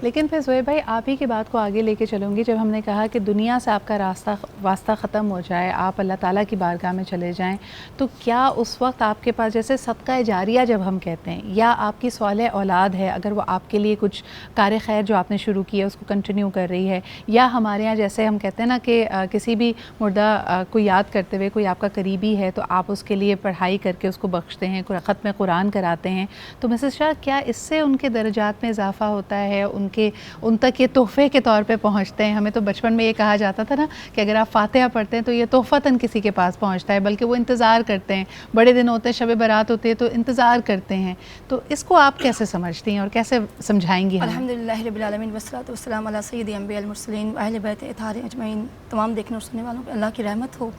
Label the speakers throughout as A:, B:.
A: لیکن پھر زہیر بھائی آپ ہی کی بات کو آگے لے کے چلوں گی. جب ہم نے کہا کہ دنیا سے آپ کا واسطہ ختم ہو جائے, آپ اللہ تعالیٰ کی بارگاہ میں چلے جائیں, تو کیا اس وقت آپ کے پاس جیسے صدقہ جاریہ جب ہم کہتے ہیں, یا آپ کی صالح اولاد ہے اگر وہ آپ کے لیے کچھ کار خیر جو آپ نے شروع کی ہے اس کو کنٹینیو کر رہی ہے, یا ہمارے ہاں جیسے ہم کہتے ہیں نا کہ کسی بھی مردہ کو یاد کرتے ہوئے کوئی آپ کا قریبی ہے تو آپ اس کے لیے پڑھائی کر کے اس کو بخشتے ہیں, ختم قرآن کراتے ہیں, تو مسز شاہ کیا اس سے ان کے درجات میں اضافہ ہوتا ہے, ان تک یہ تحفے کے طور پہ پہنچتے ہیں؟ ہمیں تو بچپن میں یہ کہا جاتا تھا نا کہ اگر آپ فاتحہ پڑھتے ہیں تو یہ تحفتاً کسی کے پاس پہنچتا ہے, بلکہ وہ انتظار کرتے ہیں, بڑے دن ہوتے ہیں, شب برات ہوتی ہے تو انتظار کرتے ہیں. تو اس کو آپ کیسے سمجھتی ہیں اور کیسے سمجھائیں گی ہمیں؟
B: الحمدللہ رب العالمین والصلاۃ والسلام علی سید انبیاء المرسلین و اہل بیت اطہار اجمعین. تمام دیکھنے اور سننے والوں پہ اللہ کی رحمت ہو.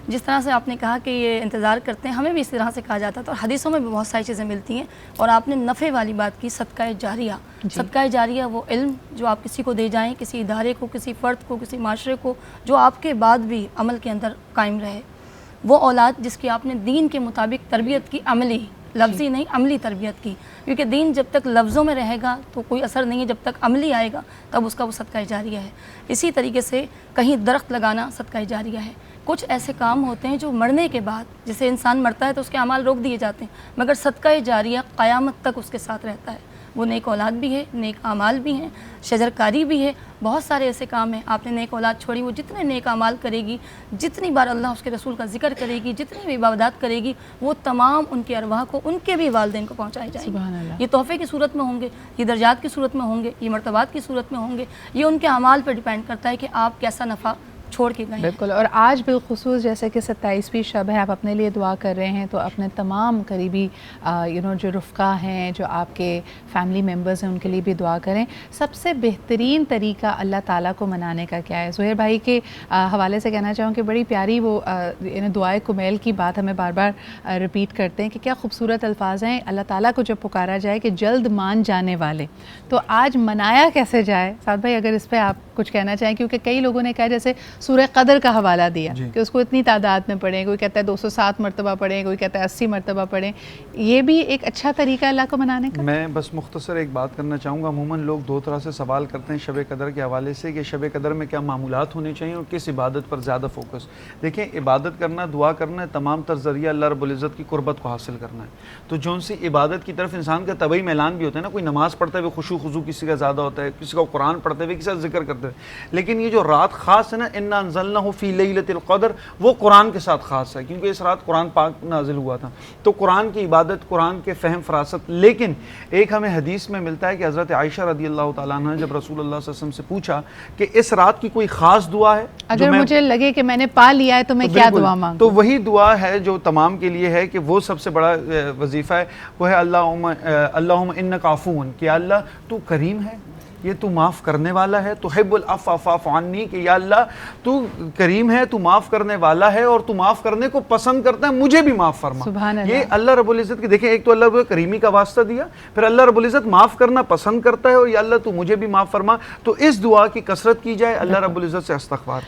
B: جس طرح سے آپ نے کہا کہ یہ انتظار کرتے ہیں, ہمیں بھی اس طرح سے کہا جاتا تھا, اور حدیثوں میں بھی بہت ساری چیزیں ملتی ہیں. اور آپ نے نفع والی بات کی, صدقہ جاریہ. صدقہ جاریہ وہ علم جو آپ کسی کو دے جائیں, کسی ادارے کو, کسی فرد کو, کسی معاشرے کو, جو آپ کے بعد بھی عمل کے اندر قائم رہے. وہ اولاد جس کی آپ نے دین کے مطابق تربیت کی, عملی, لفظی نہیں عملی تربیت کی, کیونکہ دین جب تک لفظوں میں رہے گا تو کوئی اثر نہیں ہے, جب تک عملی آئے گا تب اس کا وہ صدقہ جاریہ ہے. اسی طریقے سے کہیں درخت لگانا صدقہ جاریہ ہے. کچھ ایسے کام ہوتے ہیں جو مرنے کے بعد, جیسے انسان مرتا ہے تو اس کے اعمال روک دیے جاتے ہیں, مگر صدقہ جاریہ قیامت تک اس کے ساتھ رہتا ہے. وہ نیک اولاد بھی ہے, نیک اعمال بھی ہیں, شجرکاری بھی ہے, بہت سارے ایسے کام ہیں. آپ نے نیک اولاد چھوڑی, وہ جتنے نیک اعمال کرے گی, جتنی بار اللہ اس کے رسول کا ذکر کرے گی, جتنی بھی عبادات کرے گی, وہ تمام ان کے ارواح کو ان کے بھی والدین کو پہنچائے جائیں گے.
A: سبحان اللہ.
B: یہ تحفے کی صورت میں ہوں گے, یہ درجات کی صورت میں ہوں گے, یہ مرتبات کی صورت میں ہوں گے. یہ ان کے اعمال پر ڈیپینڈ کرتا ہے کہ آپ کیسا نفع چھوڑ کے گئے.
A: بالکل. اور آج بالخصوص جیسے کہ 27ویں شب ہے, آپ اپنے لیے دعا کر رہے ہیں, تو اپنے تمام قریبی جو رفقا ہیں, جو آپ کے فیملی ممبرز ہیں, ان کے لیے بھی دعا کریں. سب سے بہترین طریقہ اللہ تعالیٰ کو منانے کا کیا ہے؟ زہیر بھائی کے حوالے سے کہنا چاہوں کہ بڑی پیاری وہ دعائے کمیل کی بات ہمیں بار بار رپیٹ کرتے ہیں کہ کیا خوبصورت الفاظ ہیں. اللہ تعالیٰ کو جب پکارا جائے کہ جلد مان جانے والے, تو آج منایا کیسے جائے؟ سعد بھائی اگر اس پہ آپ کچھ کہنا چاہیں, کیونکہ کئی لوگوں نے کہا جیسے سورہ قدر کا حوالہ دیا کہ اس کو اتنی تعداد میں پڑھیں, کوئی کہتا ہے 207 مرتبہ پڑھیں, کوئی کہتا ہے 80 مرتبہ پڑھیں. یہ بھی ایک اچھا طریقہ اللہ کو منانے کا؟
C: میں بس مختصر ایک بات کرنا چاہوں گا. عموماً لوگ دو طرح سے سوال کرتے ہیں شب قدر کے حوالے سے کہ شب قدر میں کیا معمولات ہونے چاہیے اور کس عبادت پر زیادہ فوکس. دیکھیں, عبادت کرنا, دعا کرنا, تمام تر ذریعہ اللہ رب العزت کی قربت کو حاصل کرنا ہے. تو جون سی عبادت کی طرف انسان کا طبعی میلان بھی ہوتا ہے نا, کوئی نماز پڑھتے ہوئے خشوع خضوع کسی کا زیادہ ہوتا ہے, کسی کا قرآن پڑھتے ہوئے, کسی کا ذکر کرتے ہوئے. لیکن یہ جو رات خاص ہے نا, انا انزلناہ فی لیلۃ القدر, وہ قرآن کے ساتھ خاص ہے, کیونکہ اس رات قرآن پاک نازل ہوا تھا. تو قرآن کی عبادت, قرآن کے فہم فراست. لیکن ایک ہمیں حدیث میں ملتا ہے کہ حضرت عائشہ رضی اللہ تعالیٰ عنہ جب رسول اللہ صلی اللہ علیہ وسلم سے پوچھا کہ اس رات کی کوئی خاص دعا ہے
A: اگر مجھے لگے کہ میں نے پا لیا ہے تو میں کیا دعا مانگوں,
C: تو وہی دعا ہے جو تمام کے لیے ہے, کہ وہ سب سے بڑا وظیفہ ہے, وہ ہے اللہم انک عفو, کہ یا اللہ تو کریم ہے, یہ تو معاف کرنے والا ہے, تحب العفو فاعف عنی, کہ یا اللہ تو کریم ہے, تو معاف کرنے والا ہے اور تو معاف کرنے کو پسند کرتا ہے, مجھے بھی معاف فرما.
A: سبحان اللہ.
C: یہ اللہ رب العزت کی, دیکھیں ایک تو اللہ رب کریمی کا واسطہ دیا, پھر اللہ رب العزت معاف کرنا پسند کرتا ہے, اور یا اللہ تو مجھے بھی معاف فرما. تو اس دعا کی کثرت کی جائے, اللہ رب العزت سے استغفار.